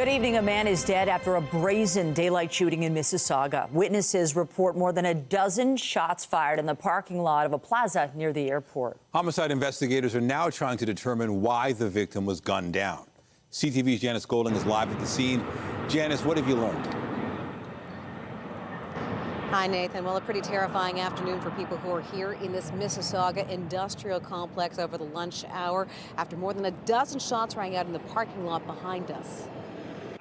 Good evening. A man is dead after a brazen daylight shooting in Mississauga. Witnesses report more than a dozen shots fired in the parking lot of a plaza near the airport. Homicide investigators are now trying to determine why the victim was gunned down. CTV's Janice Golding is live at the scene. Janice, what have you learned? Hi, Nathan. Well, a pretty terrifying afternoon for people who are here in this Mississauga industrial complex over the lunch hour after more than a dozen shots rang out in the parking lot behind us.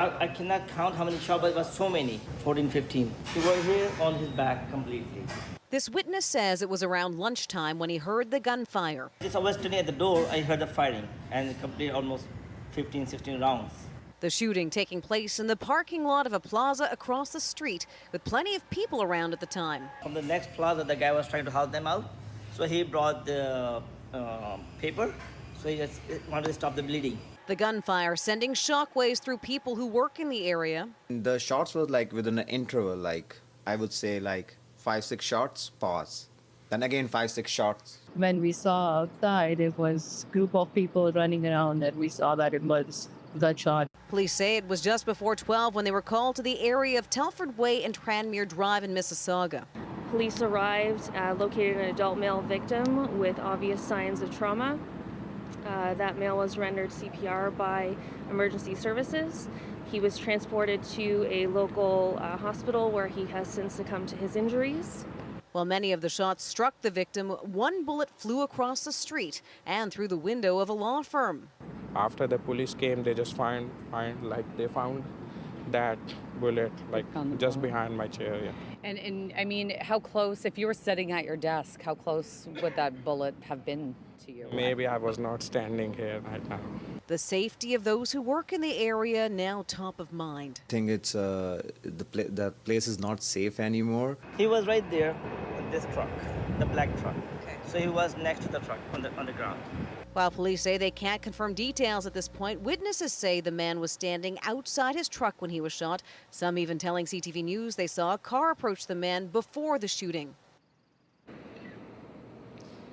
I cannot count how many shots, but it was so many, 14, 15. He was here on his back completely. This witness says it was around lunchtime when he heard the gunfire. Just I was standing at the door, I heard the firing, and it completed almost 15, 16 rounds. The shooting taking place in the parking lot of a plaza across the street with plenty of people around at the time. From the next plaza, the guy was trying to help them out, so he brought the paper, so he just wanted to stop the bleeding. The gunfire sending shockwaves through people who work in the area. The shots was like within an interval, like I would say like 5-6 shots, pause. Then again 5-6 shots. When we saw outside, it was a group of people running around and we saw that it was gunshot. Police say it was just before 12 when they were called to the area of Telford Way and Tranmere Drive in Mississauga. Police arrived, located an adult male victim with obvious signs of trauma. That male was rendered CPR by emergency services. He was transported to a local hospital where he has since succumbed to his injuries. While many of the shots struck the victim, one bullet flew across the street and through the window of a law firm. After the police came, they just found that bullet just behind my chair. Yeah. And I mean, how close, if you were sitting at your desk, how close would that bullet have been to you? Maybe I was not standing here right now. The safety of those who work in the area now top of mind. I think it's that place is not safe anymore. He was right there with this truck, the black truck. Okay. So he was next to the truck on the ground. While police say they can't confirm details at this point, witnesses say the man was standing outside his truck when he was shot. Some even telling CTV News they saw a car approach the man before the shooting.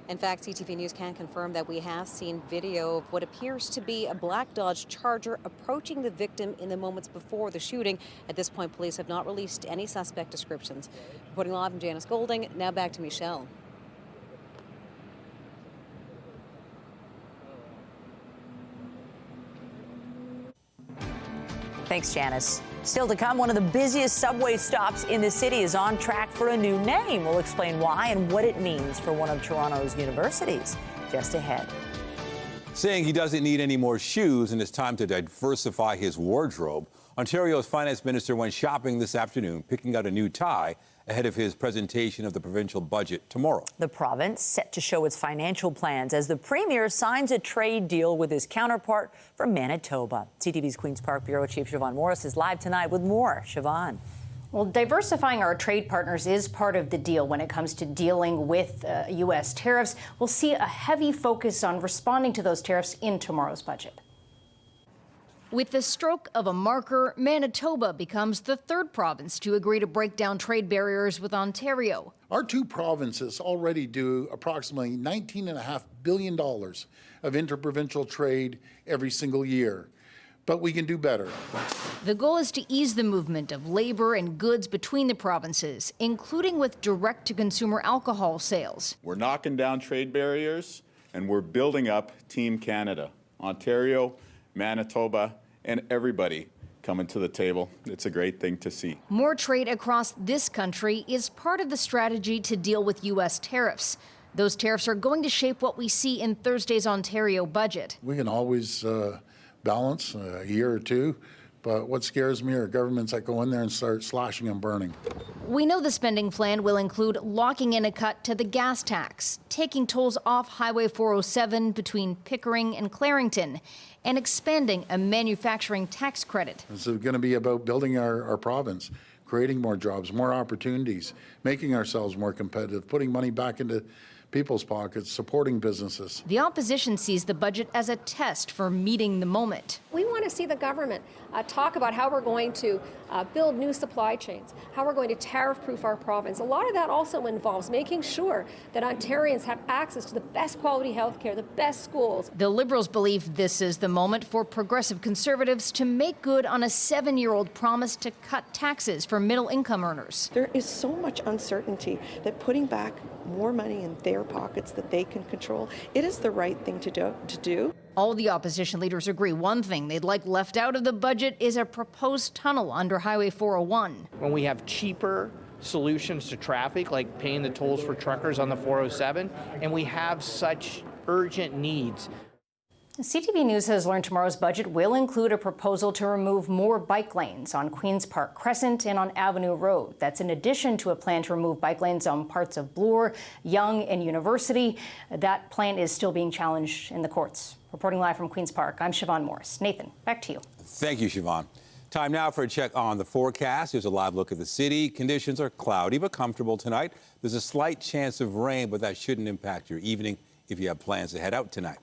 In fact, CTV News can confirm that we have seen video of what appears to be a black Dodge Charger approaching the victim in the moments before the shooting. At this point, police have not released any suspect descriptions. Reporting live from Janice Golding, now back to Michelle. Thanks, Janice. Still to come, one of the busiest subway stops in the city is on track for a new name. We'll explain why and what it means for one of Toronto's universities. Just ahead. Saying he doesn't need any more shoes and it's time to diversify his wardrobe, Ontario's finance minister went shopping this afternoon, picking out a new tie ahead of his presentation of the provincial budget tomorrow. The province set to show its financial plans as the premier signs a trade deal with his counterpart from Manitoba. CTV's Queen's Park Bureau Chief Siobhan Morris is live tonight with more. Siobhan. Well, diversifying our trade partners is part of the deal when it comes to dealing with U.S. tariffs. We'll see a heavy focus on responding to those tariffs in tomorrow's budget. With the stroke of a marker, Manitoba becomes the third province to agree to break down trade barriers with Ontario. Our two provinces already do approximately $19.5 billion of interprovincial trade every single year, but we can do better. The goal is to ease the movement of labor and goods between the provinces, including with direct-to-consumer alcohol sales. We're knocking down trade barriers, and we're building up Team Canada. Ontario, Manitoba, and everybody coming to the table. It's a great thing to see. More trade across this country is part of the strategy to deal with U.S. tariffs. Those tariffs are going to shape what we see in Thursday's Ontario budget. We can always balance a year or two, but what scares me are governments that go in there and start slashing and burning. We know the spending plan will include locking in a cut to the gas tax, taking tolls off Highway 407 between Pickering and Clarington, and expanding a manufacturing tax credit. It's going to be about building our province, creating more jobs, more opportunities, making ourselves more competitive, putting money back into people's pockets, supporting businesses. The opposition sees the budget as a test for meeting the moment. We want to see the government talk about how we're going to build new supply chains, how we're going to tariff-proof our province. A lot of that also involves making sure that Ontarians have access to the best quality health care, the best schools. The Liberals believe this is the moment for progressive Conservatives to make good on a 7-year-old promise to cut taxes for middle-income earners. There is so much uncertainty that putting back more money in their pockets that they can control, it is the right thing to do. All the opposition leaders agree one thing they'd like left out of the budget is a proposed tunnel under Highway 401. When we have cheaper solutions to traffic, like paying the tolls for truckers on the 407, and we have such urgent needs. CTV News has learned tomorrow's budget will include a proposal to remove more bike lanes on Queen's Park Crescent and on Avenue Road. That's in addition to a plan to remove bike lanes on parts of Bloor, Yonge and University. That plan is still being challenged in the courts. Reporting live from Queen's Park, I'm Siobhan Morris. Nathan, back to you. Thank you, Siobhan. Time now for a check on the forecast. Here's a live look at the city. Conditions are cloudy but comfortable tonight. There's a slight chance of rain, but that shouldn't impact your evening if you have plans to head out tonight.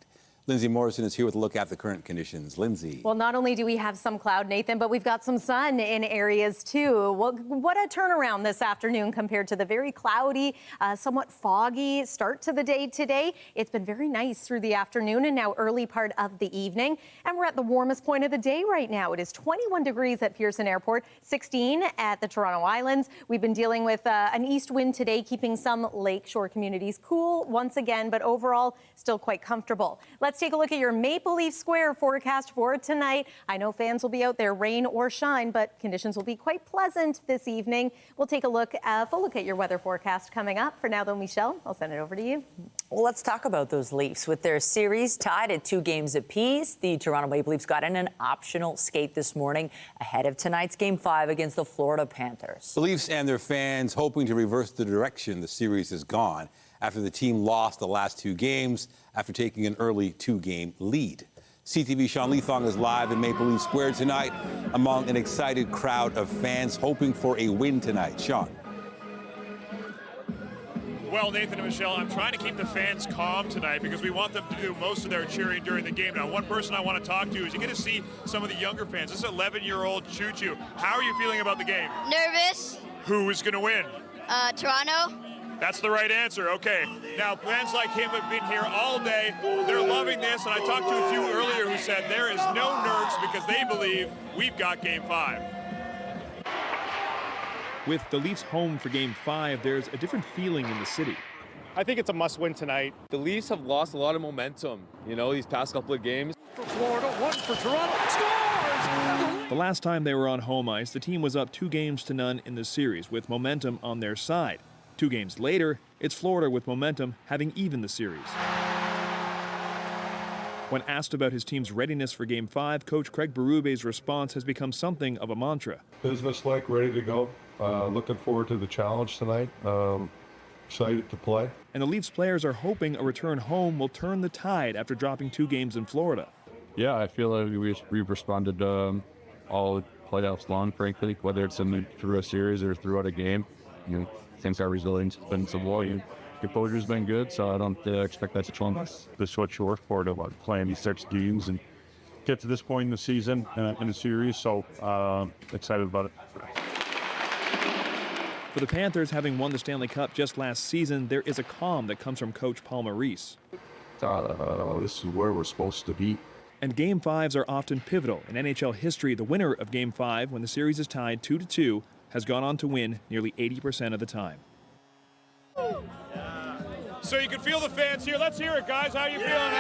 Lindsay Morrison is here with a look at the current conditions. Lindsay. Well, not only do we have some cloud, Nathan, but we've got some sun in areas too. Well, what a turnaround this afternoon compared to the very cloudy, somewhat foggy start to the day today. It's been very nice through the afternoon and now early part of the evening. And we're at the warmest point of the day right now. It is 21 degrees at Pearson Airport, 16 at the Toronto Islands. We've been dealing with an east wind today, keeping some lakeshore communities cool once again, but overall still quite comfortable. Let's take a look at your Maple Leaf Square forecast for tonight. I know fans will be out there, rain or shine, but conditions will be quite pleasant this evening. We'll take a full look at your weather forecast coming up. For now, though, Michelle, I'll send it over to you. Well, let's talk about those Leafs. With their series tied at 2 games apiece, the Toronto Maple Leafs got in an optional skate this morning ahead of tonight's Game 5 against the Florida Panthers. The Leafs and their fans hoping to reverse the direction the series has gone after the team lost the last 2 games after taking an early 2-game lead. CTV Sean Leathong is live in Maple Leaf Square tonight among an excited crowd of fans hoping for a win tonight. Sean. Well, Nathan and Michelle, I'm trying to keep the fans calm tonight because we want them to do most of their cheering during the game. Now, one person I want to talk to is you get to see some of the younger fans. This is 11-year-old Choo Choo. How are you feeling about the game? Nervous. Who is going to win? Toronto. That's the right answer. Okay. Now, fans like him have been here all day. They're loving this, and I talked to a few earlier who said there is no nerves because they believe we've got Game 5. With the Leafs home for Game 5, there's a different feeling in the city. I think it's a must-win tonight. The Leafs have lost a lot of momentum, these past couple of games. For Florida, 1 for Toronto, scores! The last time they were on home ice, the team was up 2-0 in the series with momentum on their side. 2 games later, it's Florida with momentum having evened the series. When asked about his team's readiness for Game 5, Coach Craig Berube's response has become something of a mantra. Business-like, ready to go. Looking forward to the challenge tonight. Excited to play. And the Leafs players are hoping a return home will turn the tide after dropping 2 games in Florida. Yeah, I feel like we've responded all playoffs long, frankly, whether it's through a series or throughout a game. I think our resilience has been some volume. Composure's been good, so I don't expect that to change. That's what you work for, to playing these 6 games and get to this point in the season in the series, so excited about it. For the Panthers, having won the Stanley Cup just last season, there is a calm that comes from Coach Paul Maurice. This is where we're supposed to be. And Game 5s are often pivotal. In NHL history, the winner of Game 5, when the series is tied 2-2, has gone on to win nearly 80% of the time. So you can feel the fans here. Let's hear it, guys. How are you feeling?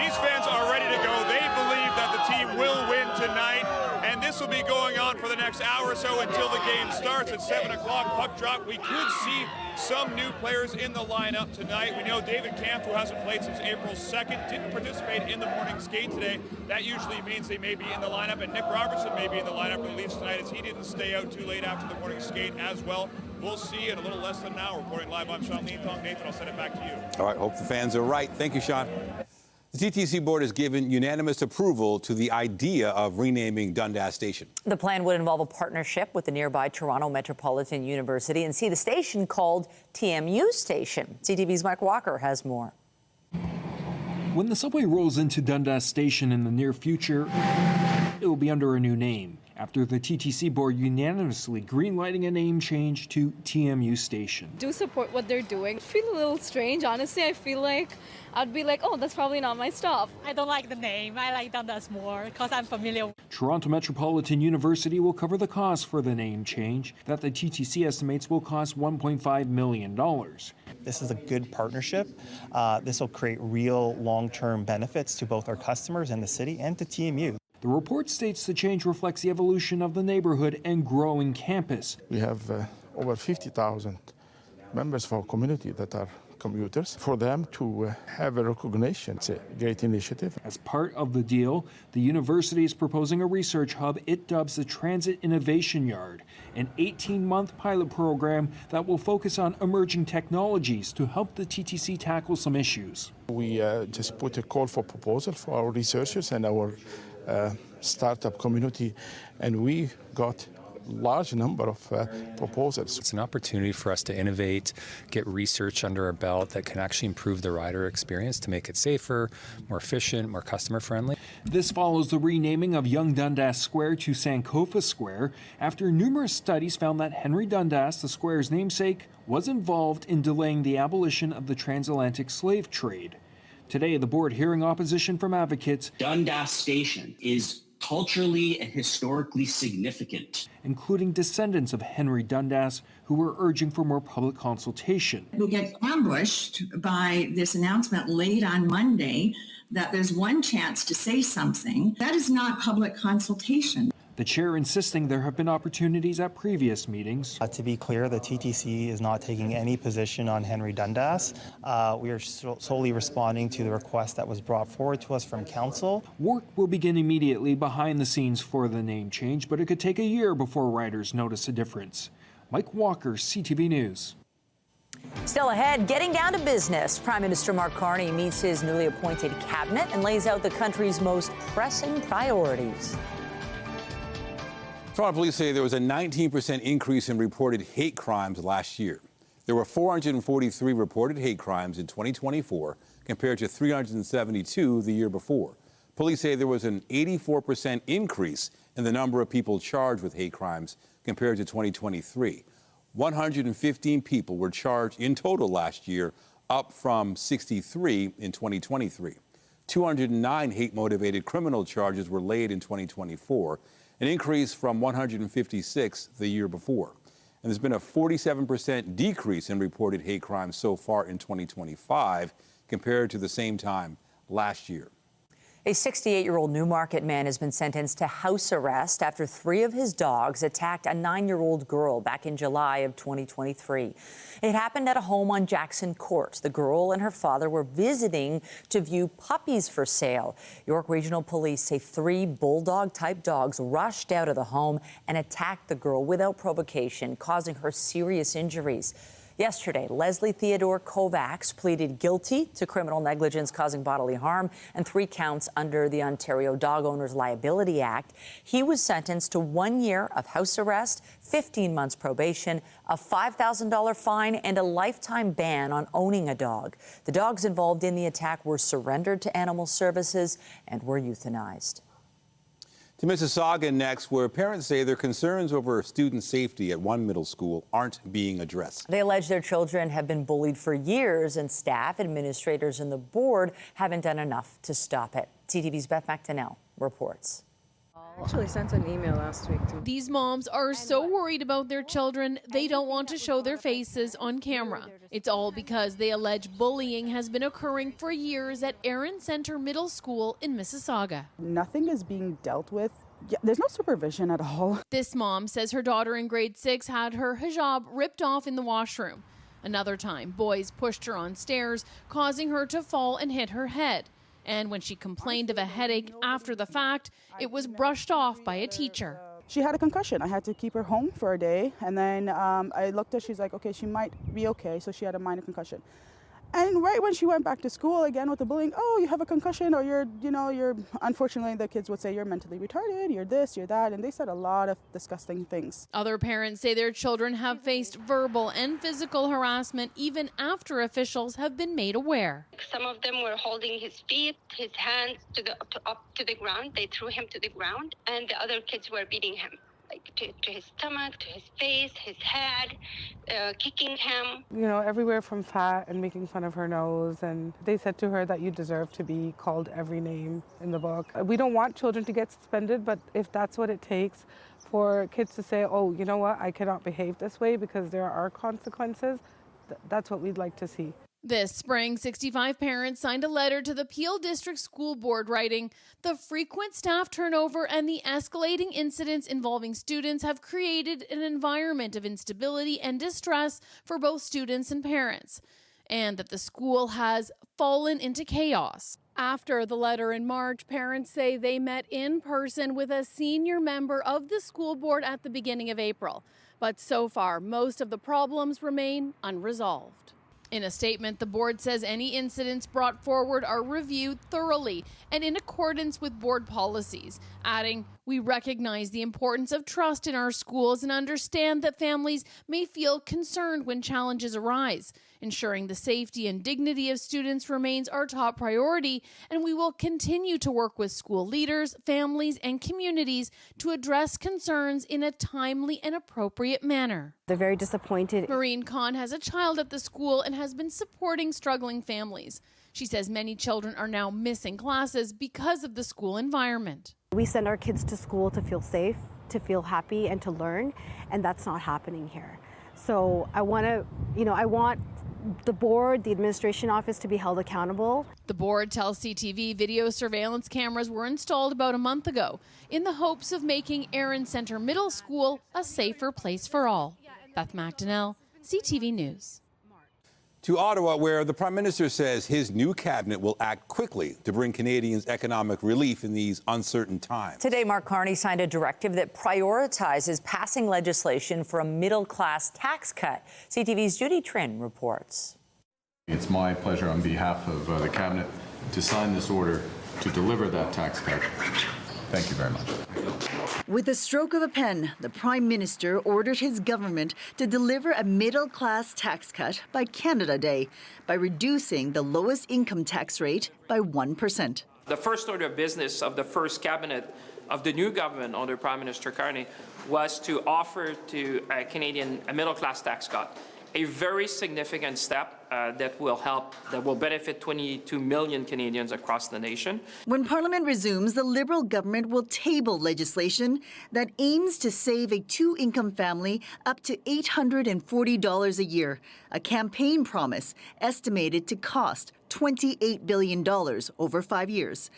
These fans are ready to go. They believe that the team will win tonight, and this will be going on for the next hour or so until the game starts at 7 o'clock. Puck drop. We could see some new players in the lineup tonight. We know David Kampf, who hasn't played since April 2nd, didn't participate in the morning skate today. That usually means they may be in the lineup, and Nick Robertson may be in the lineup for the Leafs tonight as he didn't stay out too late after the morning skate as well. We'll see in a little less than an hour. Reporting live, I'm Sean Leathong. Nathan, I'll send it back to you. All right, hope the fans are right. Thank you, Sean. The TTC board has given unanimous approval to the idea of renaming Dundas Station. The plan would involve a partnership with the nearby Toronto Metropolitan University and see the station called TMU Station. CTV's Mike Walker has more. When the subway rolls into Dundas Station in the near future, it will be under a new name, after the TTC board unanimously greenlighting a name change to TMU Station. Do support what they're doing. I feel a little strange, honestly. I feel like I'd be like, oh, that's probably not my stop. I don't like the name. I like Dundas more because I'm familiar. Toronto Metropolitan University will cover the cost for the name change that the TTC estimates will cost $1.5 million. This is a good partnership. This will create real long-term benefits to both our customers and the city and to TMU. The report states the change reflects the evolution of the neighborhood and growing campus. We have over 50,000 members of our community that are commuters. For them to have a recognition, it's a great initiative. As part of the deal, the university is proposing a research hub it dubs the Transit Innovation Yard, an 18-month pilot program that will focus on emerging technologies to help the TTC tackle some issues. We just put a call for proposal for our researchers and our startup community, and we got large number of proposals. It's an opportunity for us to innovate, get research under our belt that can actually improve the rider experience to make it safer, more efficient, more customer friendly. This follows the renaming of Young Dundas Square to Sankofa Square after numerous studies found that Henry Dundas, the square's namesake, was involved in delaying the abolition of the transatlantic slave trade. Today, the board hearing opposition from advocates. Dundas Station is culturally and historically significant, including descendants of Henry Dundas, who were urging for more public consultation. We'll get ambushed by this announcement late on Monday that there's one chance to say something. That is not public consultation. The chair insisting there have been opportunities at previous meetings. To be clear, the TTC is not taking any position on Henry Dundas. We are solely responding to the request that was brought forward to us from council. Work will begin immediately behind the scenes for the name change, but it could take a year before riders notice a difference. Mike Walker, CTV News. Still ahead, getting down to business. Prime Minister Mark Carney meets his newly appointed cabinet and lays out the country's most pressing priorities. Toronto police say there was a 19% increase in reported hate crimes last year. There were 443 reported hate crimes in 2024 compared to 372 the year before. Police say there was an 84% increase in the number of people charged with hate crimes compared to 2023. 115 people were charged in total last year, up from 63 in 2023. 209 hate-motivated criminal charges were laid in 2024, an increase from 156 the year before. And there's been a 47% decrease in reported hate crimes so far in 2025 compared to the same time last year. A 68-year-old Newmarket man has been sentenced to house arrest after 3 of his dogs attacked a 9-year-old girl back in July of 2023. It happened at a home on Jackson Court. The girl and her father were visiting to view puppies for sale. York Regional Police say 3 bulldog-type dogs rushed out of the home and attacked the girl without provocation, causing her serious injuries. Yesterday, Leslie Theodore Kovacs pleaded guilty to criminal negligence causing bodily harm and 3 counts under the Ontario Dog Owners Liability Act. He was sentenced to 1 year of house arrest, 15 months probation, a $5,000 fine, and a lifetime ban on owning a dog. The dogs involved in the attack were surrendered to Animal Services and were euthanized. To Mississauga next, where parents say their concerns over student safety at one middle school aren't being addressed. They allege their children have been bullied for years, and staff, administrators, and the board haven't done enough to stop it. CTV's Beth McDonnell reports. I actually sent an email last week to. These moms are so worried about their children, they don't want to show their faces on camera. It's all because they allege bullying has been occurring for years at Erin Center Middle School in Mississauga. Nothing is being dealt with. Yeah, there's no supervision at all. This mom says her daughter in grade 6 had her hijab ripped off in the washroom. Another time, boys pushed her on stairs, causing her to fall and hit her head. And when she complained of a headache after the fact, it was brushed off by a teacher. She had a concussion. I had to keep her home for a day. And then I looked at, she's like, okay, she might be okay. So she had a minor concussion. And right when she went back to school again with the bullying, oh, you have a concussion, or you're, unfortunately the kids would say you're mentally retarded, you're this, you're that, and they said a lot of disgusting things. Other parents say their children have faced verbal and physical harassment even after officials have been made aware. Some of them were holding his feet, his hands up to the ground. They threw him to the ground, and the other kids were beating him. Like to his stomach, to his face, his head, kicking him. Everywhere from fat and making fun of her nose. And they said to her that you deserve to be called every name in the book. We don't want children to get suspended, but if that's what it takes for kids to say, oh, you know what, I cannot behave this way because there are consequences, that's what we'd like to see. This spring, 65 parents signed a letter to the Peel District School Board writing, "The frequent staff turnover and the escalating incidents involving students have created an environment of instability and distress for both students and parents, and that the school has fallen into chaos." After the letter in March, parents say they met in person with a senior member of the school board at the beginning of April. But so far, most of the problems remain unresolved. In a statement, the board says any incidents brought forward are reviewed thoroughly and in accordance with board policies, adding, "We recognize the importance of trust in our schools and understand that families may feel concerned when challenges arise. Ensuring the safety and dignity of students remains our top priority, and we will continue to work with school leaders, families, and communities to address concerns in a timely and appropriate manner." They're very disappointed. Maureen Kahn has a child at the school and has been supporting struggling families. She says many children are now missing classes because of the school environment. We send our kids to school to feel safe, to feel happy, and to learn, and that's not happening here. So I want the board, the administration office to be held accountable. The board tells CTV video surveillance cameras were installed about a month ago in the hopes of making Erin Centre Middle School a safer place for all. Beth McDonnell, CTV News. To Ottawa, where the Prime Minister says his new cabinet will act quickly to bring Canadians economic relief in these uncertain times. Today, Mark Carney signed a directive that prioritizes passing legislation for a middle-class tax cut. CTV's Judy Trin reports. It's my pleasure on behalf of the Cabinet to sign this order to deliver that tax cut. Thank you very much. With a stroke of a pen, the Prime Minister ordered his government to deliver a middle-class tax cut by Canada Day by reducing the lowest income tax rate by 1%. The first order of business of the first cabinet of the new government under Prime Minister Carney was to offer to Canadian a middle-class tax cut. A very significant step that will benefit 22 million Canadians across the nation. When Parliament resumes, the Liberal government will table legislation that aims to save a two-income family up to $840 a year, a campaign promise estimated to cost $28 billion over 5 years.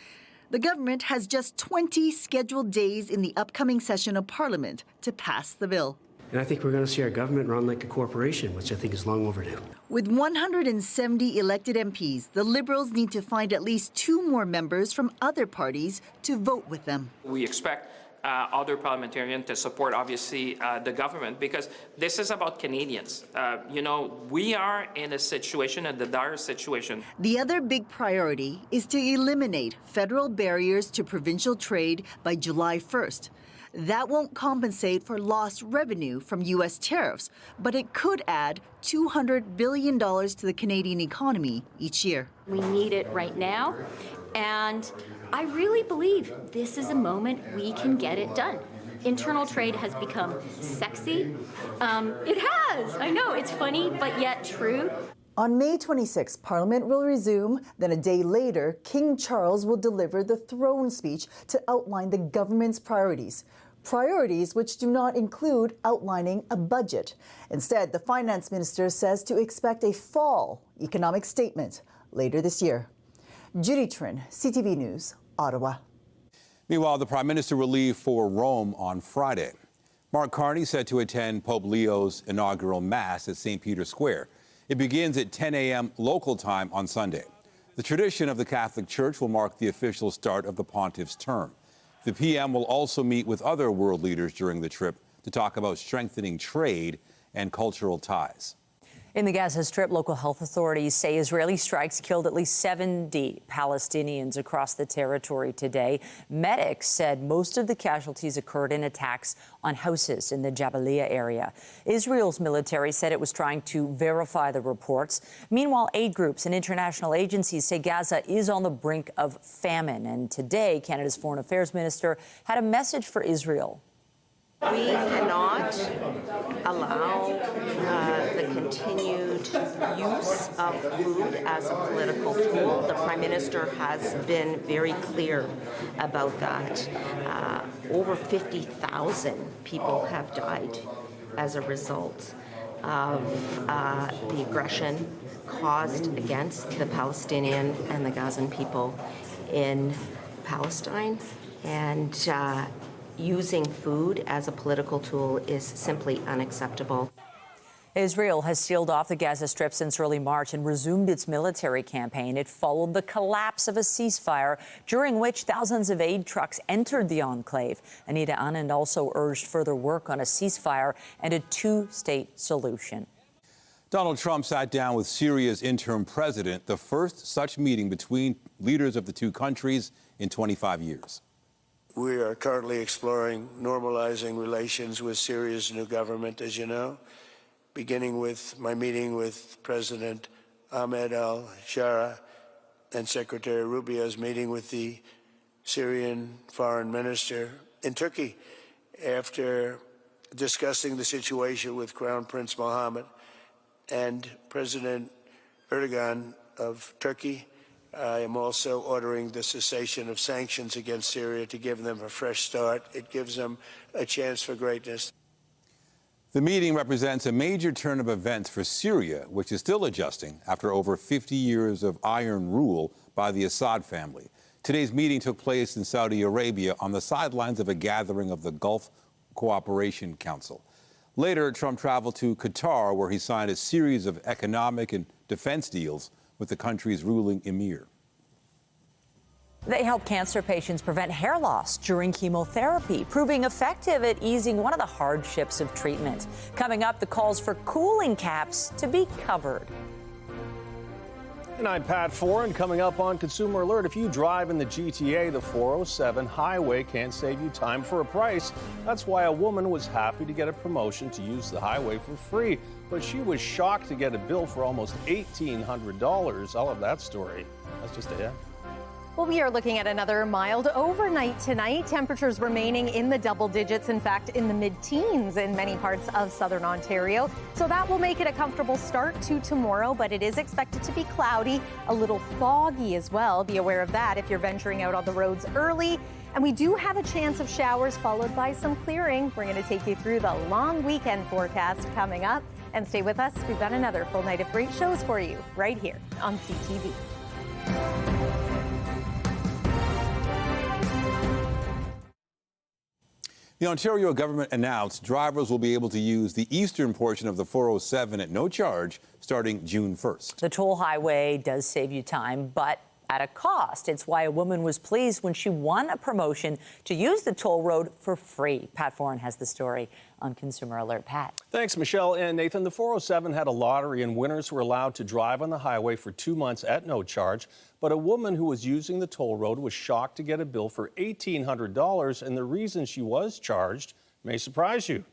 The government has just 20 scheduled days in the upcoming session of Parliament to pass the bill. And I think we're going to see our government run like a corporation, which I think is long overdue. With 170 elected MPs, the Liberals need to find at least 2 more members from other parties to vote with them. We expect other parliamentarians to support, obviously, the government, because this is about Canadians. We are in a dire situation. The other big priority is to eliminate federal barriers to provincial trade by July 1st. That won't compensate for lost revenue from U.S. tariffs, but it could add $200 billion to the Canadian economy each year. We need it right now, and I really believe this is a moment we can get it done. Internal trade has become sexy. It has. I know, it's funny, but yet true. On May 26, Parliament will resume. Then a day later, King Charles will deliver the throne speech to outline the government's priorities. Priorities which do not include outlining a budget. Instead, the finance minister says to expect a fall economic statement later this year. Judy Trin, CTV News, Ottawa. Meanwhile, the Prime Minister will leave for Rome on Friday. Mark Carney set to attend Pope Leo's inaugural Mass at St. Peter's Square. It begins at 10 a.m. local time on Sunday. The tradition of the Catholic Church will mark the official start of the pontiff's term. The PM will also meet with other world leaders during the trip to talk about strengthening trade and cultural ties. In the Gaza Strip, local health authorities say Israeli strikes killed at least 70 Palestinians across the territory today. Medics said most of the casualties occurred in attacks on houses in the Jabalia area. Israel's military said it was trying to verify the reports. Meanwhile, aid groups and international agencies say Gaza is on the brink of famine. And today, Canada's Foreign Affairs Minister had a message for Israel. We cannot allow the continued use of food as a political tool. The Prime Minister has been very clear about that. Over 50,000 people have died as a result of the aggression caused against the Palestinian and the Gazan people in Palestine. And using food as a political tool is simply unacceptable. Israel has sealed off the Gaza Strip since early March and resumed its military campaign. It followed the collapse of a ceasefire, during which thousands of aid trucks entered the enclave. Anita Anand also urged further work on a ceasefire and a two-state solution. Donald Trump sat down with Syria's interim president, the first such meeting between leaders of the two countries in 25 years. We are currently exploring normalizing relations with Syria's new government, as you know, beginning with my meeting with President Ahmed al-Shara and Secretary Rubio's meeting with the Syrian foreign minister in Turkey after discussing the situation with Crown Prince Mohammed and President Erdogan of Turkey. I am also ordering the cessation of sanctions against Syria to give them a fresh start. It gives them a chance for greatness. The meeting represents a major turn of events for Syria, which is still adjusting after over 50 years of iron rule by the Assad family. Today's meeting took place in Saudi Arabia on the sidelines of a gathering of the Gulf Cooperation Council. Later, Trump traveled to Qatar, where he signed a series of economic and defense deals with the country's ruling emir. They help cancer patients prevent hair loss during chemotherapy, proving effective at easing one of the hardships of treatment. Coming up, the calls for cooling caps to be covered. And I'm Pat Foran. Coming up on Consumer Alert, if you drive in the GTA, the 407 highway can't save you time for a price. That's why a woman was happy to get a promotion to use the highway for free. But she was shocked to get a bill for almost $1,800. I'll have that story. That's just ahead. Well, we are looking at another mild overnight tonight. Temperatures remaining in the double digits, in fact, in the mid-teens in many parts of southern Ontario. So that will make it a comfortable start to tomorrow, but it is expected to be cloudy, a little foggy as well. Be aware of that if you're venturing out on the roads early. And we do have a chance of showers followed by some clearing. We're going to take you through the long weekend forecast coming up. And stay with us. We've got another full night of great shows for you right here on CTV. The Ontario government announced drivers will be able to use the eastern portion of the 407 at no charge starting June 1st. The toll highway does save you time, but at a cost. It's why a woman was pleased when she won a promotion to use the toll road for free. Pat Foran has the story on Consumer Alert. Pat. Thanks, Michelle and Nathan. The 407 had a lottery and winners were allowed to drive on the highway for 2 months at no charge. But a woman who was using the toll road was shocked to get a bill for $1,800, and the reason she was charged may surprise you.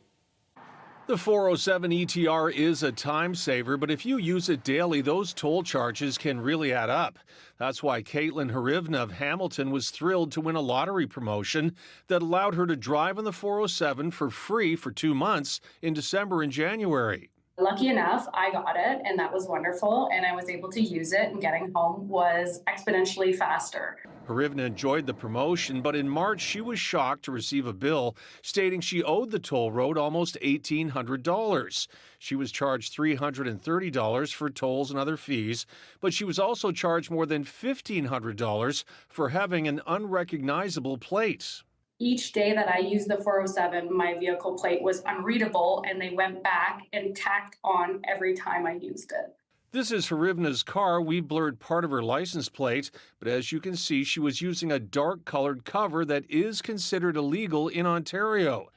The 407 ETR is a time saver, but if you use it daily, those toll charges can really add up. That's why Caitlin Harivna of Hamilton was thrilled to win a lottery promotion that allowed her to drive on the 407 for free for 2 months in December and January. Lucky enough, I got it, and that was wonderful, and I was able to use it, and getting home was exponentially faster. Harivna enjoyed the promotion, but in March she was shocked to receive a bill stating she owed the toll road almost $1,800. She was charged $330 for tolls and other fees, but she was also charged more than $1,500 for having an unrecognizable plate. Each day that I used the 407, my vehicle plate was unreadable, and they went back and tacked on every time I used it. This is Harivna's car. We blurred part of her license plate, but as you can see, she was using a dark-colored cover that is considered illegal in Ontario.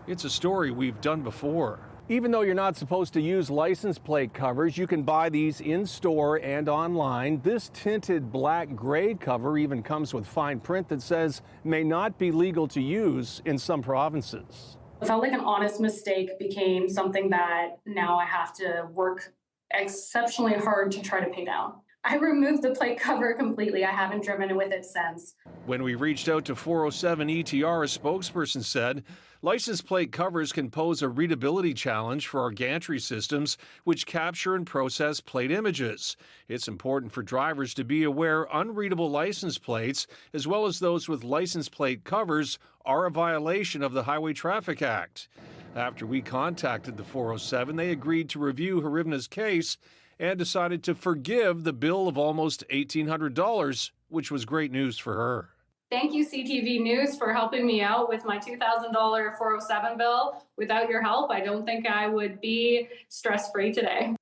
It's a story we've done before. Even though you're not supposed to use license plate covers, you can buy these in-store and online. This tinted black gray cover even comes with fine print that says may not be legal to use in some provinces. It felt like an honest mistake became something that now I have to work exceptionally hard to try to pay down. I removed the plate cover completely. I haven't driven with it since. When we reached out to 407 ETR, a spokesperson said license plate covers can pose a readability challenge for our gantry systems, which capture and process plate images. It's important for drivers to be aware unreadable license plates, as well as those with license plate covers, are a violation of the Highway Traffic Act. After we contacted the 407, they agreed to review Harivna's case and decided to forgive the bill of almost $1,800, which was great news for her. Thank you, CTV News, for helping me out with my $2,000 407 bill. Without your help, I don't think I would be stress-free today.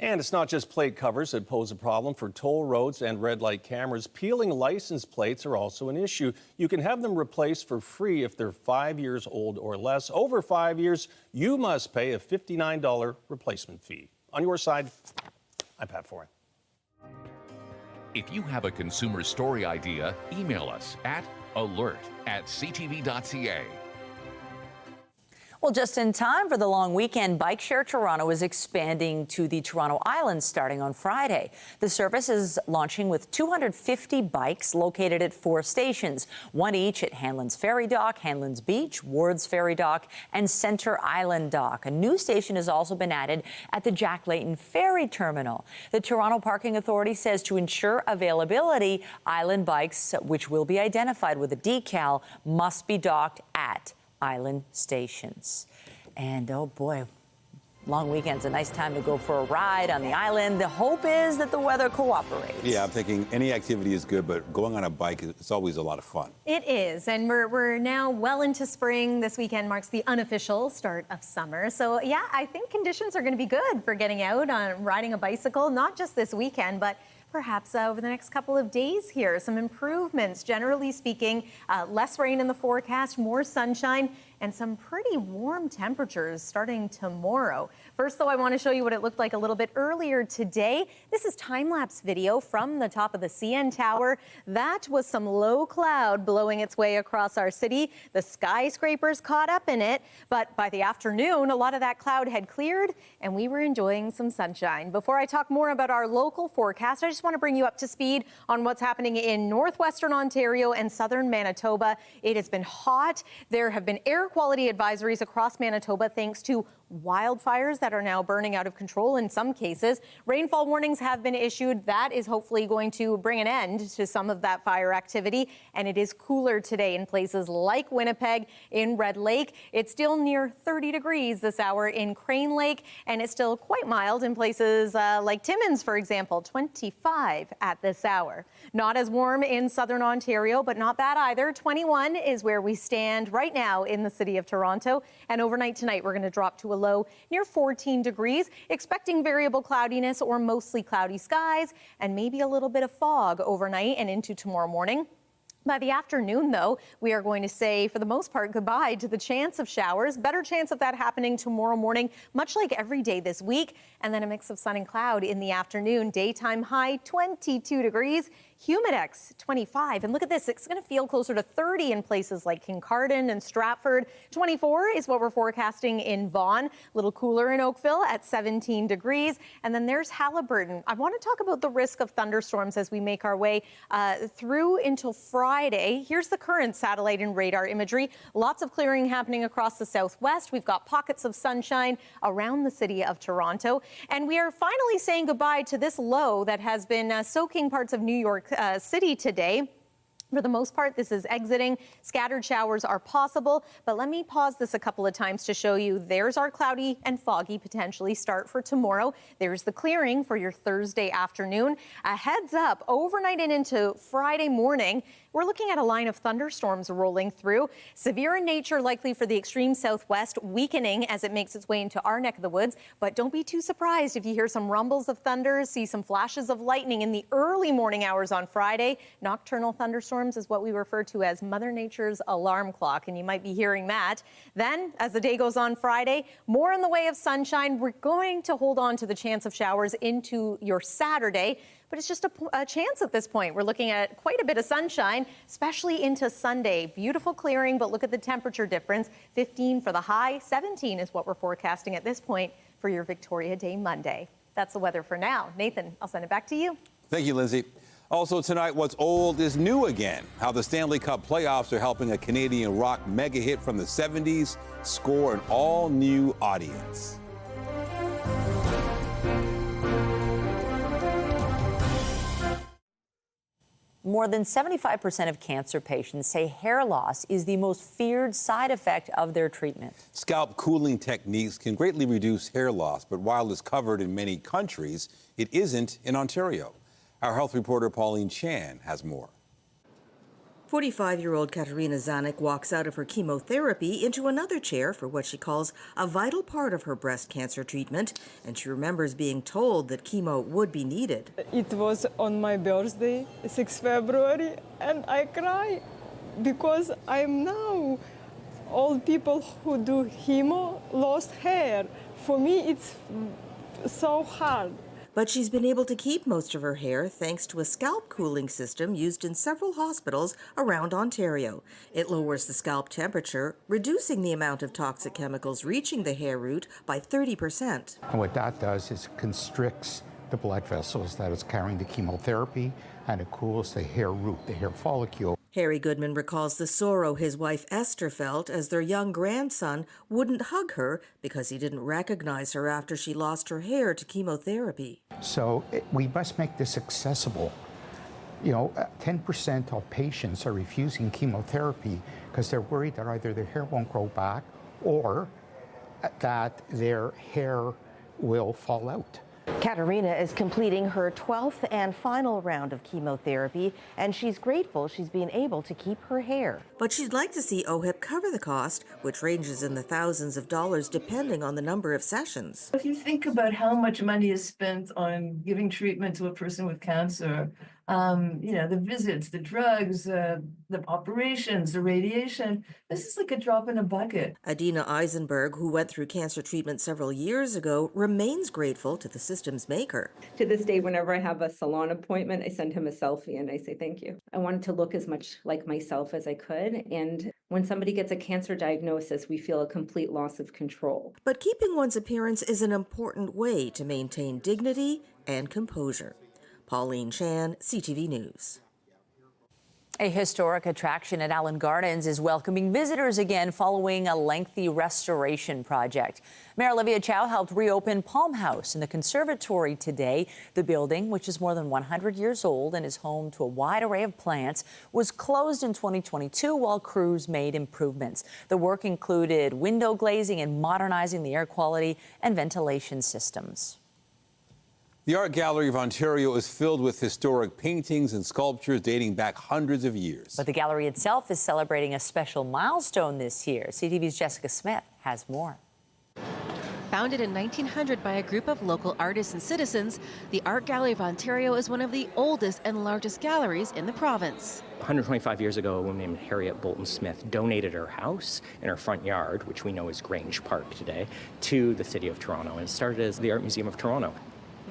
And it's not just plate covers that pose a problem for toll roads and red light cameras. Peeling license plates are also an issue. You can have them replaced for free if they're 5 years old or less. Over 5 years, you must pay a $59 replacement fee. On your side, I'm Pat Foran. If you have a consumer story idea, email us at alert@ctv.ca. Well, just in time for the long weekend, Bike Share Toronto is expanding to the Toronto Islands starting on Friday. The service is launching with 250 bikes located at 4 stations, one each at Hanlan's Ferry Dock, Hanlan's Beach, Ward's Ferry Dock, and Centre Island Dock. A new station has also been added at the Jack Layton Ferry Terminal. The Toronto Parking Authority says to ensure availability, island bikes, which will be identified with a decal, must be docked at island stations. And oh boy, long weekend's a nice time to go for a ride on the island. The hope is that the weather cooperates. Yeah, I'm thinking any activity is good, but going on a bike, it's always a lot of fun. It is, and we're now well into spring. This weekend marks the unofficial start of summer. So yeah, I think conditions are going to be good for getting out on riding a bicycle, not just this weekend, but perhaps over the next couple of days here. Some improvements, generally speaking, less rain in the forecast, more sunshine, and some pretty warm temperatures starting tomorrow. First, though, I want to show you what it looked like a little bit earlier today. This is time-lapse video from the top of the CN Tower. That was some low cloud blowing its way across our city. The skyscrapers caught up in it, but by the afternoon, a lot of that cloud had cleared, and we were enjoying some sunshine. Before I talk more about our local forecast, I just want to bring you up to speed on what's happening in northwestern Ontario and southern Manitoba. It has been hot. There have been air quality advisories across Manitoba thanks to wildfires that are now burning out of control in some cases. Rainfall warnings have been issued. That is hopefully going to bring an end to some of that fire activity. And it is cooler today in places like Winnipeg, in Red Lake. It's still near 30 degrees this hour in Crane Lake, and it's still quite mild in places like Timmins, for example, 25 at this hour. Not as warm in southern Ontario, but not bad either. 21 is where we stand right now in the city of Toronto. And overnight tonight, we're going to drop to a low near 14 degrees, expecting variable cloudiness or mostly cloudy skies and maybe a little bit of fog overnight and into tomorrow morning. By the afternoon, though, we are going to say, for the most part, goodbye to the chance of showers. Better chance of that happening tomorrow morning, much like every day this week. And then a mix of sun and cloud in the afternoon. Daytime high, 22 degrees. Humidex, 25. And look at this, it's going to feel closer to 30 in places like Kincardine and Stratford. 24 is what we're forecasting in Vaughan. A little cooler in Oakville at 17 degrees. And then there's Haliburton. I want to talk about the risk of thunderstorms as we make our way through until Friday. Here's the current satellite and radar imagery. Lots of clearing happening across the southwest. We've got pockets of sunshine around the city of Toronto. And we are finally saying goodbye to this low that has been soaking parts of New York City today. For the most part, this is exiting. Scattered showers are possible, but let me pause this a couple of times to show you. There's our cloudy and foggy potentially start for tomorrow. There's the clearing for your Thursday afternoon. A heads up, overnight and into Friday morning, we're looking at a line of thunderstorms rolling through. Severe in nature, likely for the extreme southwest, weakening as it makes its way into our neck of the woods. But don't be too surprised if you hear some rumbles of thunder, see some flashes of lightning in the early morning hours on Friday. Nocturnal thunderstorms thunderstorms is what we refer to as Mother Nature's alarm clock, and you might be hearing that. Then, as the day goes on Friday, more in the way of sunshine. We're going to hold on to the chance of showers into your Saturday, but it's just a chance at this point. We're looking at quite a bit of sunshine, especially into Sunday. Beautiful clearing, but look at the temperature difference. 15 for the high, 17 is what we're forecasting at this point for your Victoria Day Monday. That's the weather for now. Nathan, I'll send it back to you. Thank you, Lindsay. Also tonight, what's old is new again. How the Stanley Cup playoffs are helping a Canadian rock mega hit from the 70s score an all-new audience. More than 75% of cancer patients say hair loss is the most feared side effect of their treatment. Scalp cooling techniques can greatly reduce hair loss, but while it's covered in many countries, it isn't in Ontario. Our health reporter Pauline Chan has more. 45-year-old Katerina Zanuck walks out of her chemotherapy into another chair for what she calls a vital part of her breast cancer treatment, and she remembers being told that chemo would be needed. It was on my birthday, 6 February, and I cry because I'm now all people who do chemo lost hair. For me, it's so hard. But she's been able to keep most of her hair thanks to a scalp cooling system used in several hospitals around Ontario. It lowers the scalp temperature, reducing the amount of toxic chemicals reaching the hair root by 30%. And what that does is constricts the blood vessels that is carrying the chemotherapy, and it cools the hair root, the hair follicle. Harry Goodman recalls the sorrow his wife Esther felt as their young grandson wouldn't hug her because he didn't recognize her after she lost her hair to chemotherapy. So we must make this accessible. You know, 10% of patients are refusing chemotherapy because they're worried that either their hair won't grow back or that their hair will fall out. Katerina is completing her 12th and final round of chemotherapy, and she's grateful she's been able to keep her hair. But she'd like to see OHIP cover the cost, which ranges in the thousands of dollars depending on the number of sessions. If you think about how much money is spent on giving treatment to a person with cancer, you know, the visits, the drugs, the operations, the radiation, this is like a drop in a bucket. Adina Eisenberg, who went through cancer treatment several years ago, remains grateful to the system's maker. To this day, whenever I have a salon appointment, I send him a selfie and I say thank you. I wanted to look as much like myself as I could. And when somebody gets a cancer diagnosis, we feel a complete loss of control. But keeping one's appearance is an important way to maintain dignity and composure. Pauline Chan, CTV News. A historic attraction at Allen Gardens is welcoming visitors again following a lengthy restoration project. Mayor Olivia Chow helped reopen Palm House in the conservatory today. The building, which is more than 100 years old and is home to a wide array of plants, was closed in 2022 while crews made improvements. The work included window glazing and modernizing the air quality and ventilation systems. The Art Gallery of Ontario is filled with historic paintings and sculptures dating back hundreds of years. But the gallery itself is celebrating a special milestone this year. CTV's Jessica Smith has more. Founded in 1900 by a group of local artists and citizens, the Art Gallery of Ontario is one of the oldest and largest galleries in the province. 125 years ago, a woman named Harriet Bolton Smith donated her house in her front yard, which we know is Grange Park today, to the City of Toronto, and it started as the Art Museum of Toronto.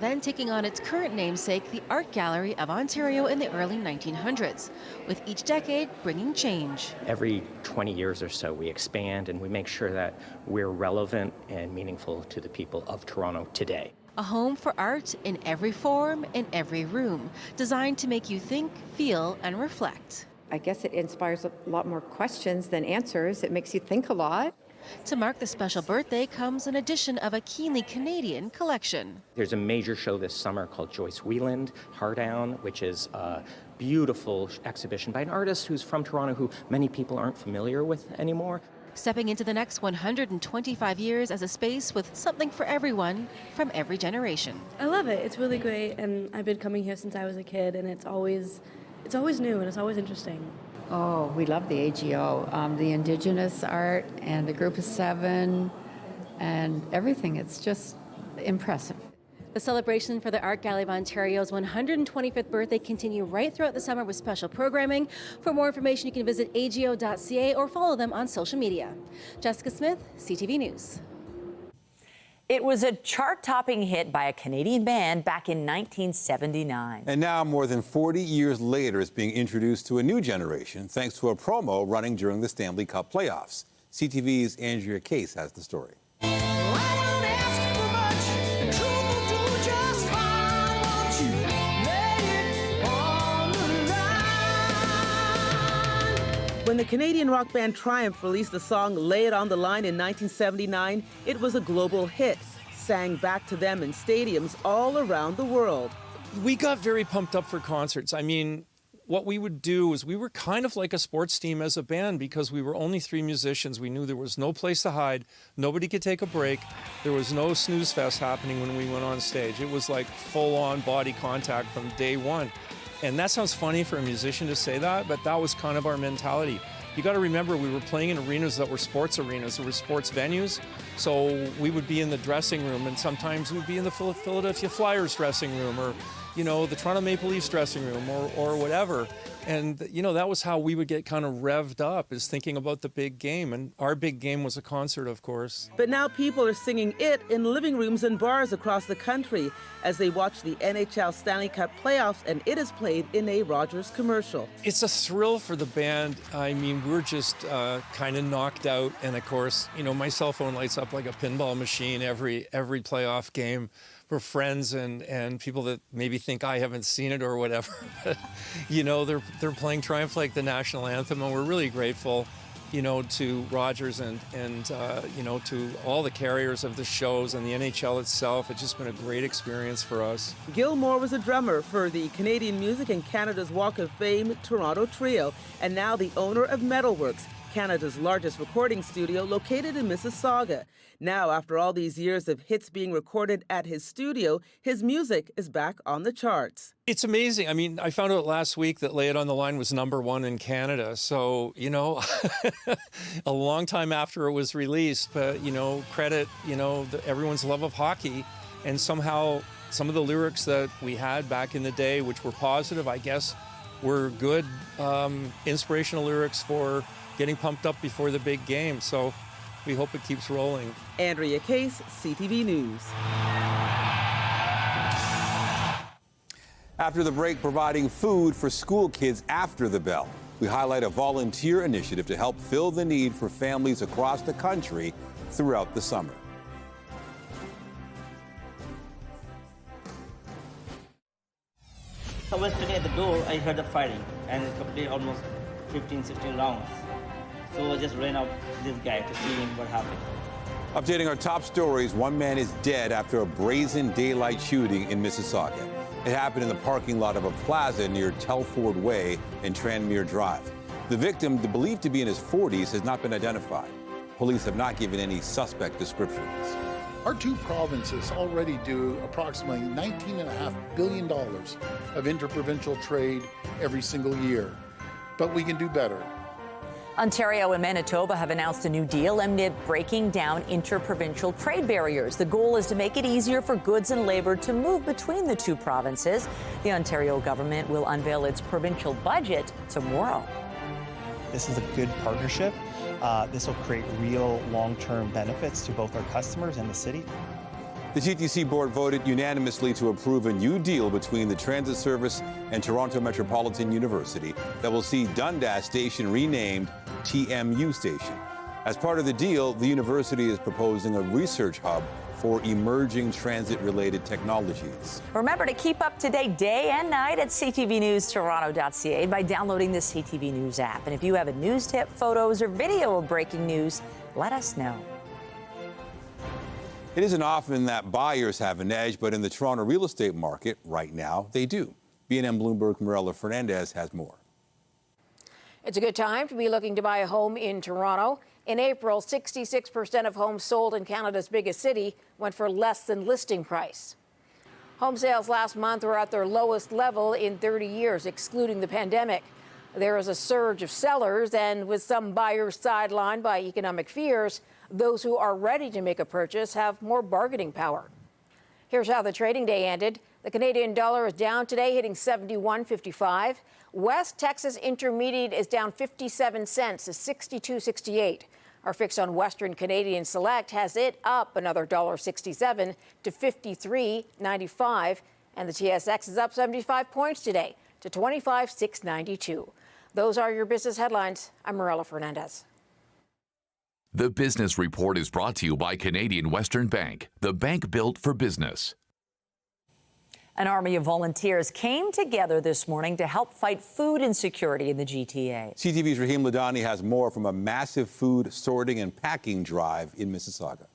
Then taking on its current namesake, the Art Gallery of Ontario in the early 1900s, with each decade bringing change. Every 20 years or so, we expand and we make sure that we're relevant and meaningful to the people of Toronto today. A home for art in every form, in every room, designed to make you think, feel, and reflect. I guess it inspires a lot more questions than answers. It makes you think a lot. To mark the special birthday comes an edition of a keenly Canadian collection. There's a major show this summer called Joyce Wieland, Hardown, which is a beautiful exhibition by an artist who's from Toronto who many people aren't familiar with anymore. Stepping into the next 125 years as a space with something for everyone from every generation. I love it. It's really great, and I've been coming here since I was a kid, and it's always new and it's always interesting. Oh, we love the AGO, the Indigenous art and the Group of Seven and everything. It's just impressive. The celebration for the Art Gallery of Ontario's 125th birthday continue right throughout the summer with special programming. For more information, you can visit ago.ca or follow them on social media. Jessica Smith, CTV News. It was a chart-topping hit by a Canadian band back in 1979. And now, more than 40 years later, it's being introduced to a new generation thanks to a promo running during the Stanley Cup playoffs. CTV's Andrea Case has the story. When the Canadian rock band Triumph released the song Lay It on the Line in 1979, it was a global hit, sang back to them in stadiums all around the world. We got very pumped up for concerts. I mean, what we would do is we were kind of like a sports team as a band because we were only 3 musicians. We knew there was no place to hide. Nobody could take a break. There was no snooze fest happening when we went on stage. It was like full-on body contact from day one. And that sounds funny for a musician to say that, but that was kind of our mentality. You got to remember, we were playing in arenas that were sports arenas, that were sports venues. So we would be in the dressing room, and sometimes we'd be in the Philadelphia Flyers dressing room, or, you know, the Toronto Maple Leafs dressing room, or whatever. And, you know, that was how we would get kind of revved up, is thinking about the big game. And our big game was a concert, of course. But now people are singing it in living rooms and bars across the country as they watch the NHL Stanley Cup playoffs, and it is played in a Rogers commercial. It's a thrill for the band. I mean, we're just kind of knocked out. And, of course, you know, my cell phone lights up like a pinball machine every playoff game. For friends and people that maybe think I haven't seen it or whatever. You know, they're playing Triumph like the national anthem, and we're really grateful, you know, to Rogers and you know, to all the carriers of the shows and the NHL itself. It's just been a great experience for us. Gil Moore was a drummer for the Canadian Music and Canada's Walk of Fame Toronto Trio, and now the owner of Metalworks, Canada's largest recording studio located in Mississauga. Now, after all these years of hits being recorded at his studio, his music is back on the charts. It's amazing. I mean, I found out last week that Lay It on the Line was #1 in Canada. So, you know, a long time after it was released, but, you know, credit, you know, everyone's love of hockey. And somehow some of the lyrics that we had back in the day, which were positive, I guess, were good inspirational lyrics for getting pumped up before the big game. So we hope it keeps rolling. Andrea Case, CTV News. After the break, providing food for school kids after the bell. We highlight a volunteer initiative to help fill the need for families across the country throughout the summer. I was standing at the door, I heard the firing, and it completed almost 15, 16 rounds. So I just ran out this guy to see what happened. Updating our top stories, one man is dead after a brazen daylight shooting in Mississauga. It happened in the parking lot of a plaza near Telford Way and Tranmere Drive. The victim, believed to be in his 40s, has not been identified. Police have not given any suspect descriptions. Our 2 provinces already do approximately $19.5 billion of interprovincial trade every single year, but we can do better. Ontario and Manitoba have announced a new deal amid breaking down interprovincial trade barriers. The goal is to make it easier for goods and labor to move between the 2 provinces. The Ontario government will unveil its provincial budget tomorrow. This is a good partnership. This will create real long-term benefits to both our customers and the city. The TTC board voted unanimously to approve a new deal between the Transit Service and Toronto Metropolitan University that will see Dundas Station renamed TMU Station. As part of the deal, the university is proposing a research hub for emerging transit-related technologies. Remember to keep up to date day and night at ctvnewstoronto.ca by downloading the CTV News app. And if you have a news tip, photos, or video of breaking news, let us know. It isn't often that buyers have an edge, but in the Toronto real estate market right now, they do. BNN Bloomberg Mirella Fernandez has more. It's a good time to be looking to buy a home in Toronto. In April, 66% of homes sold in Canada's biggest city went for less than listing price. Home sales last month were at their lowest level in 30 years, excluding the pandemic. There is a surge of sellers, and with some buyers sidelined by economic fears, those who are ready to make a purchase have more bargaining power. Here's how the trading day ended. The Canadian dollar is down today, hitting 71.55. West Texas Intermediate is down 57 cents to 62.68. Our fix on Western Canadian Select has it up another $1.67 to 53.95. And the TSX is up 75 points today to 25,692. Those are your business headlines. I'm Marella Fernandez. The Business Report is brought to you by Canadian Western Bank, the bank built for business. An army of volunteers came together this morning to help fight food insecurity in the GTA. CTV's Rahim Ladani has more from a massive food sorting and packing drive in Mississauga.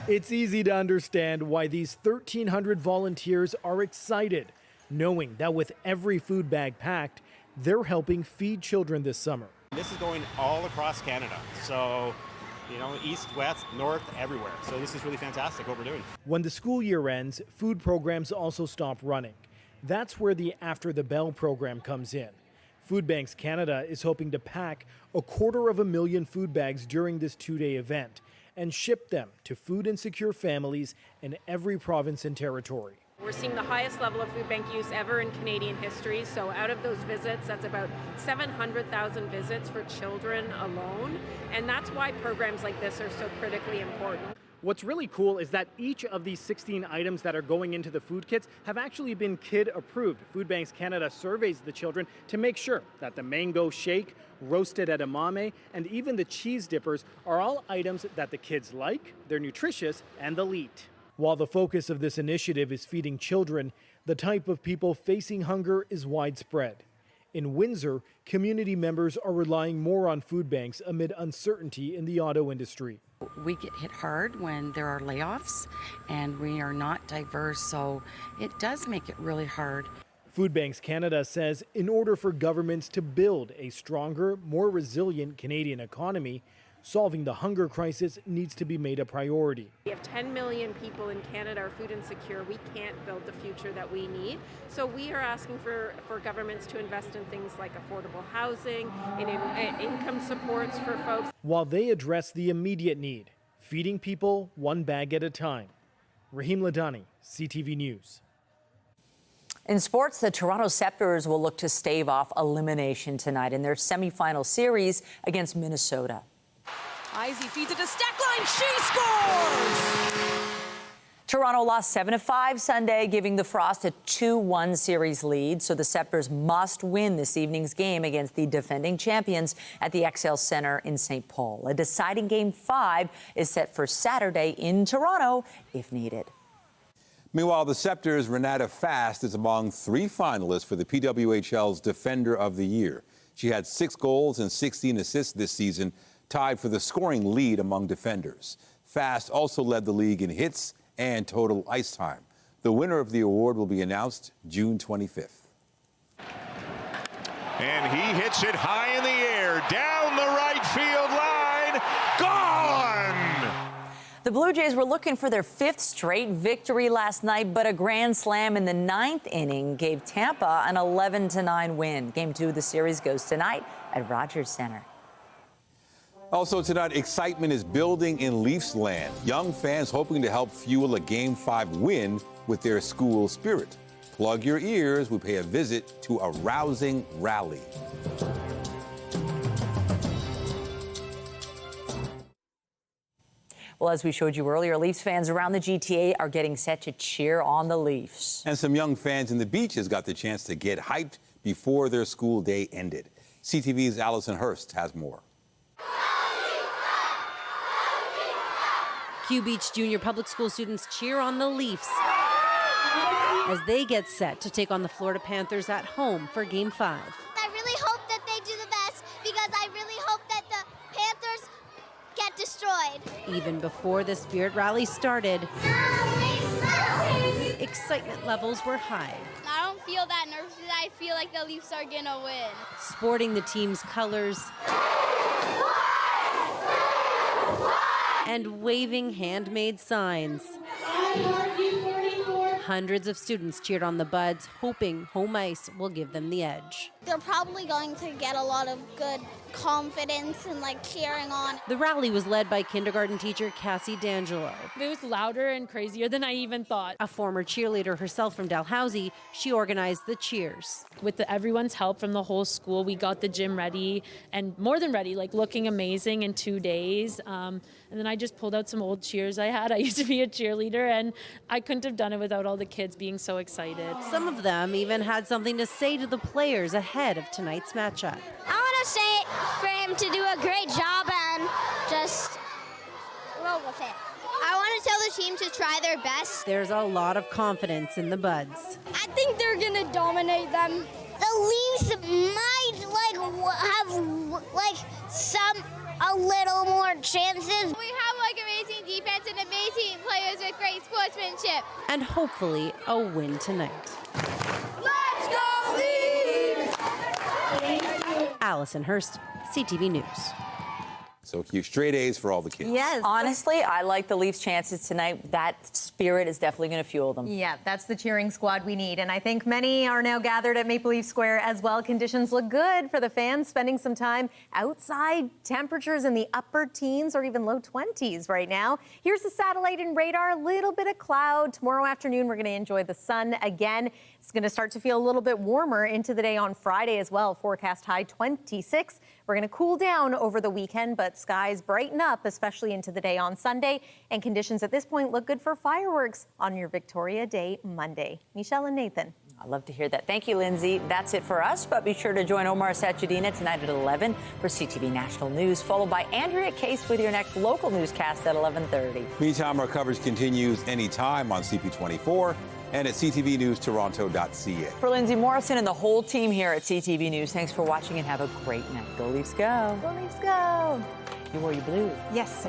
It's easy to understand why these 1,300 volunteers are excited, knowing that with every food bag packed, they're helping feed children this summer. This is going all across Canada, so east, west, north, everywhere. So this is really fantastic what we're doing. When the school year ends, food programs also stop running. That's where the After the Bell program comes in. Food Banks Canada is hoping to pack 250,000 food bags during this two-day event and ship them to food insecure families in every province and territory. We're seeing the highest level of food bank use ever in Canadian history. So out of those visits, that's about 700,000 visits for children alone. And that's why programs like this are so critically important. What's really cool is that each of these 16 items that are going into the food kits have actually been kid approved. Food Banks Canada surveys the children to make sure that the mango shake, roasted edamame, and even the cheese dippers are all items that the kids like, they're nutritious, and they'll eat. While the focus of this initiative is feeding children, the type of people facing hunger is widespread. In Windsor, community members are relying more on food banks amid uncertainty in the auto industry. We get hit hard when there are layoffs and we are not diverse, so it does make it really hard. Food Banks Canada says in order for governments to build a stronger, more resilient Canadian economy, solving the hunger crisis needs to be made a priority. We have 10 million people in Canada are food insecure. We can't build the future that we need. So we are asking for governments to invest in things like affordable housing, in income supports for folks. While they address the immediate need, feeding people one bag at a time. Rahim Ladani, CTV News. In sports, the Toronto Scepters will look to stave off elimination tonight in their semifinal series against Minnesota. Izzy feeds it to Stackline. She scores! Toronto lost 7-5 Sunday, giving the Frost a 2-1 series lead. So the Scepters must win this evening's game against the defending champions at the XL Centre in St. Paul. A deciding Game 5 is set for Saturday in Toronto if needed. Meanwhile, the Scepters' Renata Fast is among 3 finalists for the PWHL's Defender of the Year. She had 6 goals and 16 assists this season, tied for the scoring lead among defenders. Fast also led the league in hits and total ice time. The winner of the award will be announced June 25th. And he hits it high in the air, down the right field line, gone! The Blue Jays were looking for their 5th straight victory last night, but a grand slam in the 9th inning gave Tampa an 11-9 win. Game 2 of the series goes tonight at Rogers Centre. Also tonight, excitement is building in Leafs land. Young fans hoping to help fuel a Game 5 win with their school spirit. Plug your ears. We pay a visit to a rousing rally. Well, as we showed you earlier, Leafs fans around the GTA are getting set to cheer on the Leafs. And some young fans in the Beaches got the chance to get hyped before their school day ended. CTV's Allison Hurst has more. Q Beach Junior Public School students cheer on the Leafs as they get set to take on the Florida Panthers at home for Game 5. I really hope that they do the best because I really hope that the Panthers get destroyed. Even before the Spirit Rally started, excitement levels were high. I don't feel that nervous. I feel like the Leafs are going to win. Sporting the team's colors and waving handmade signs. Hundreds of students cheered on the Buds, hoping home ice will give them the edge. They're probably going to get a lot of good confidence and like cheering on. The rally was led by kindergarten teacher Cassie D'Angelo. It was louder and crazier than I even thought. A former cheerleader herself from Dalhousie, she organized the cheers. With everyone's help from the whole school, we got the gym ready and more than ready, like looking amazing in 2 days. And then I just pulled out some old cheers I had. I used to be a cheerleader and I couldn't have done it without all the kids being so excited. Some of them even had something to say to the players ahead of tonight's matchup. I want to say for him to do a great job and just roll with it. I want to tell the team to try their best. There's a lot of confidence in the Buds. I think they're going to dominate them. The Leafs might have a little more chances. We have amazing defense and amazing players with great sportsmanship. And hopefully a win tonight. Let's go Leafs! Allison Hurst, CTV News. So cute. Straight A's for all the kids. Yes. Honestly, I like the Leafs' chances tonight. That spirit is definitely going to fuel them. Yeah, that's the cheering squad we need. And I think many are now gathered at Maple Leaf Square as well. Conditions look good for the fans, spending some time outside. Temperatures in the upper teens or even low 20s right now. Here's the satellite and radar. A little bit of cloud. Tomorrow afternoon, we're going to enjoy the sun again. It's going to start to feel a little bit warmer into the day on Friday as well. Forecast high 26. We're going to cool down over the weekend, but skies brighten up, especially into the day on Sunday. And conditions at this point look good for fireworks on your Victoria Day Monday. Michelle and Nathan. I love to hear that. Thank you, Lindsay. That's it for us, but be sure to join Omar Sachedina tonight at 11 for CTV National News, followed by Andrea Case with your next local newscast at 11:30. Meantime, our coverage continues anytime on CP24 and at ctvnewstoronto.ca. For Lindsay Morrison and the whole team here at CTV News, thanks for watching and have a great night. Go Leafs, go. Go Leafs, go. You wore your blue. Yes.